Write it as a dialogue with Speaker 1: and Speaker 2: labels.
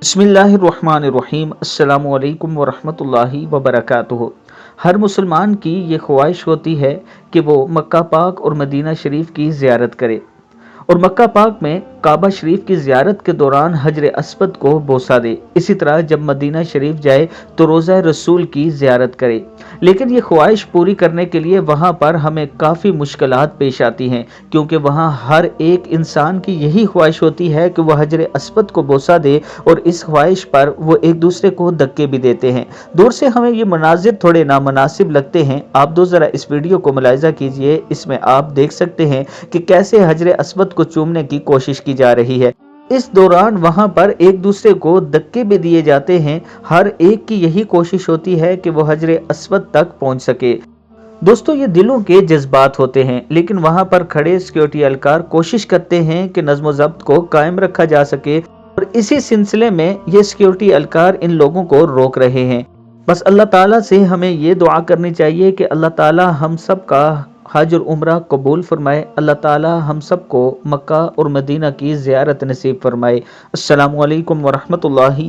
Speaker 1: बिस्मिल्लाहिर्रहमानिर्रहीम। अस्सलामु अलैकुम वरहमतुल्लाहि वबरकातुहू। हर मुसलमान की ये ख्वाहिश होती है कि वो मक्का पाक और मदीना शरीफ की ज़ियारत करे और मक्का पाक में काबा शरीफ की ज़ियारत के दौरान हजर अस्वद को बोसा दे। इसी तरह जब मदीना शरीफ जाए तो रोज़ा रसूल की ज़ियारत करे। लेकिन ये ख्वाहिश पूरी करने के लिए वहाँ पर हमें काफ़ी मुश्किलात पेश आती हैं, क्योंकि वहाँ हर एक इंसान की यही ख्वाहिश होती है कि वह हजर अस्वद को बोसा दे और इस ख्वाहिश पर वो एक दूसरे को धक्के भी देते हैं। दूर से हमें ये मनाजिर थोड़े नामनासिब लगते हैं। आप दो ज़रा इस वीडियो को मुलाहिज़ा कीजिए। इसमें आप देख सकते हैं कि कैसे हजर अस्वद को चूमने की कोशिश की जा रही है। इस दौरान वहां पर एक दूसरे को धक्के भी दिए जाते हैं। हर एक की यही कोशिश होती है कि वो हजर अस्वद तक पहुंच सके। दोस्तों, ये दिलों के जज्बात होते हैं, लेकिन वहां पर खड़े सिक्योरिटी एहलकार कोशिश करते हैं कि नज़्म ज़ब्त को कायम रखा जा सके और इसी सिलसिले में ये सिक्योरिटी एहलकार इन लोगों को रोक रहे हैं। बस अल्लाह ताला से हमें ये दुआ करनी चाहिए कि अल्लाह ताला हम सब का हज और उम्रा कबूल फरमाए। अल्लाह ताला हम सब को मक्का और मदीना की ज़ियारत नसीब फरमाए। अस्सलामु अलैकुम वरहमतुल्लाहि